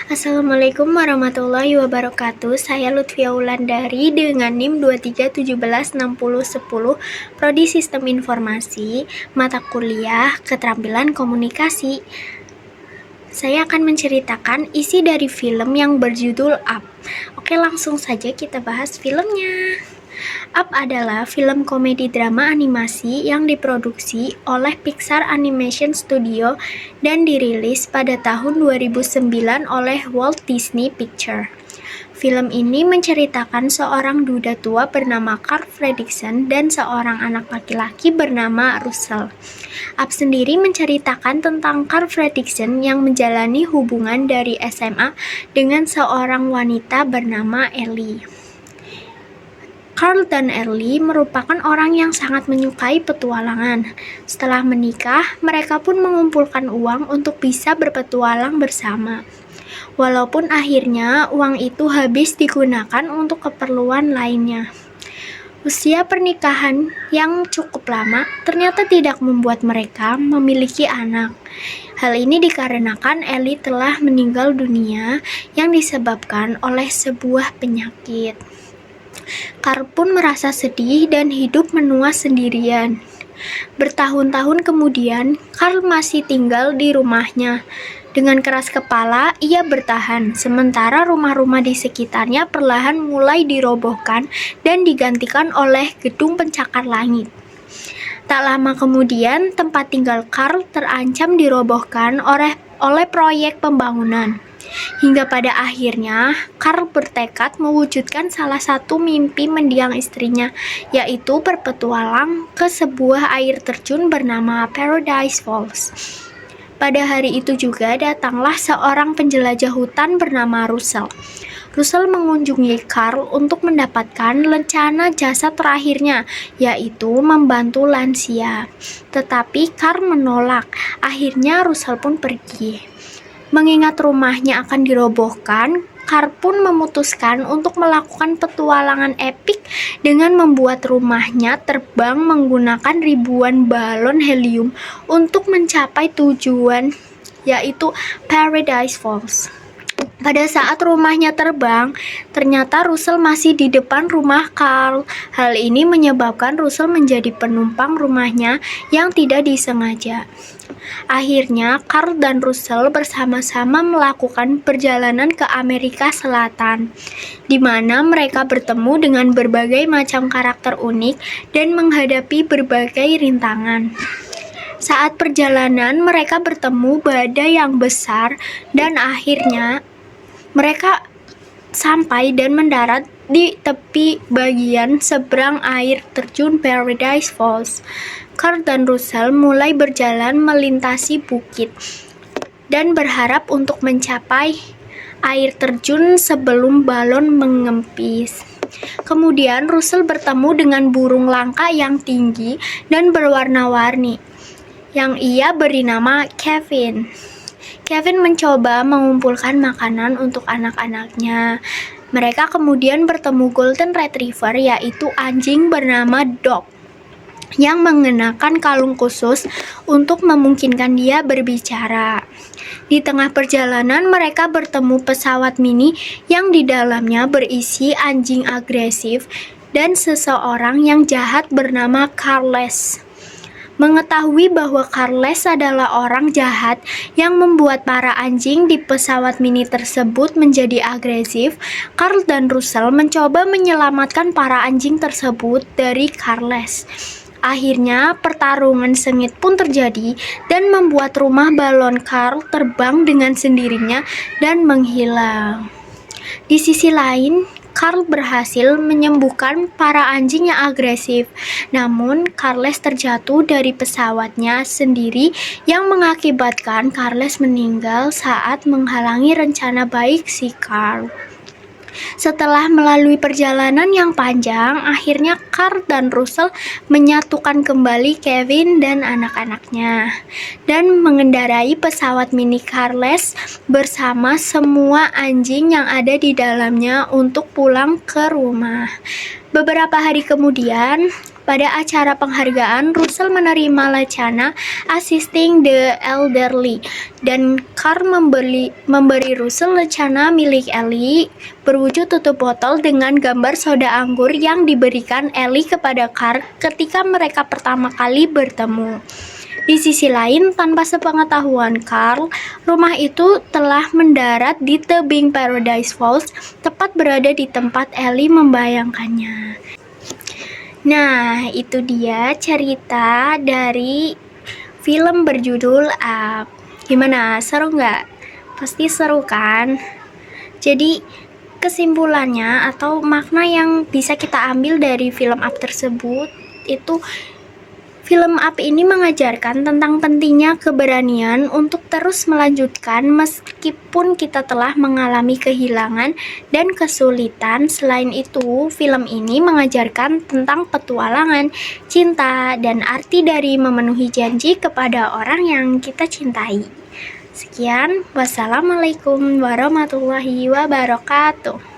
Assalamualaikum warahmatullahi wabarakatuh. Saya Lutfia Wulandari dengan NIM 23176010, Prodi Sistem Informasi, mata kuliah Keterampilan Komunikasi. Saya akan menceritakan isi dari film yang berjudul Up. Oke, langsung saja kita bahas filmnya. Up adalah film komedi drama animasi yang diproduksi oleh Pixar Animation Studio dan dirilis pada tahun 2009 oleh Walt Disney Pictures. Film ini menceritakan seorang duda tua bernama Carl Fredricksen dan seorang anak laki-laki bernama Russell. Up sendiri menceritakan tentang Carl Fredricksen yang menjalani hubungan dari SMA dengan seorang wanita bernama Ellie. Carl dan Ellie merupakan orang yang sangat menyukai petualangan. Setelah menikah, mereka pun mengumpulkan uang untuk bisa berpetualang bersama. Walaupun akhirnya uang itu habis digunakan untuk keperluan lainnya. Usia pernikahan yang cukup lama ternyata tidak membuat mereka memiliki anak. Hal ini dikarenakan Ellie telah meninggal dunia yang disebabkan oleh sebuah penyakit. Carl pun merasa sedih dan hidup menua sendirian. Bertahun-tahun kemudian, Carl masih tinggal di rumahnya. Dengan keras kepala, ia bertahan, sementara rumah-rumah di sekitarnya perlahan mulai dirobohkan dan digantikan oleh gedung pencakar langit. Tak lama kemudian, tempat tinggal Carl terancam dirobohkan oleh proyek pembangunan. Hingga pada akhirnya, Carl bertekad mewujudkan salah satu mimpi mendiang istrinya, yaitu berpetualang ke sebuah air terjun bernama Paradise Falls. Pada hari itu juga datanglah seorang penjelajah hutan bernama Russell. Russell mengunjungi Carl untuk mendapatkan rencana jasa terakhirnya, yaitu membantu lansia. Tetapi Carl menolak. Akhirnya Russell pun pergi. Mengingat rumahnya akan dirobohkan, Carl pun memutuskan untuk melakukan petualangan epik dengan membuat rumahnya terbang menggunakan ribuan balon helium untuk mencapai tujuan, yaitu Paradise Falls. Pada saat rumahnya terbang, ternyata Russell masih di depan rumah Carl. Hal ini menyebabkan Russell menjadi penumpang rumahnya yang tidak disengaja. Akhirnya, Carl dan Russell bersama-sama melakukan perjalanan ke Amerika Selatan, di mana mereka bertemu dengan berbagai macam karakter unik dan menghadapi berbagai rintangan. Saat perjalanan, mereka bertemu badai yang besar dan akhirnya mereka sampai dan mendarat di tepi bagian seberang air terjun Paradise Falls. Carl dan Russell mulai berjalan melintasi bukit dan berharap untuk mencapai air terjun sebelum balon mengempis. Kemudian Russell bertemu dengan burung langka yang tinggi dan berwarna-warni, yang ia beri nama Kevin. Kevin mencoba mengumpulkan makanan untuk anak-anaknya. Mereka kemudian bertemu Golden Retriever, yaitu anjing bernama Dog, yang mengenakan kalung khusus untuk memungkinkan dia berbicara. Di tengah perjalanan, mereka bertemu pesawat mini yang di dalamnya berisi anjing agresif dan seseorang yang jahat bernama Carles. Mengetahui bahwa Carles adalah orang jahat yang membuat para anjing di pesawat mini tersebut menjadi agresif, Carl dan Russell mencoba menyelamatkan para anjing tersebut dari Carles. Akhirnya, pertarungan sengit pun terjadi dan membuat rumah balon Carl terbang dengan sendirinya dan menghilang. Di sisi lain, Carl berhasil menyembuhkan para anjing yang agresif. Namun, Carles terjatuh dari pesawatnya sendiri yang mengakibatkan Carles meninggal saat menghalangi rencana baik si Carl. Setelah melalui perjalanan yang panjang, akhirnya Carl dan Russell menyatukan kembali Kevin dan anak-anaknya dan mengendarai pesawat mini Carles bersama semua anjing yang ada di dalamnya untuk pulang ke rumah. Beberapa hari kemudian, Pada acara penghargaan, Russell menerima Lacana Assisting the Elderly, dan Carl memberi Russell Lacana milik Ellie berwujud tutup botol dengan gambar soda anggur yang diberikan Ellie kepada Carl ketika mereka pertama kali bertemu. Di sisi lain, tanpa sepengetahuan Carl, rumah itu telah mendarat di tebing Paradise Falls, tepat berada di tempat Ellie membayangkannya. Nah, itu dia cerita dari film berjudul Up. Gimana? Seru nggak? Pasti seru kan? Jadi, kesimpulannya atau makna yang bisa kita ambil dari film Up tersebut itu, film Up ini mengajarkan tentang pentingnya keberanian untuk terus melanjutkan meskipun kita telah mengalami kehilangan dan kesulitan. Selain itu, film ini mengajarkan tentang petualangan, cinta, dan arti dari memenuhi janji kepada orang yang kita cintai. Sekian, wassalamualaikum warahmatullahi wabarakatuh.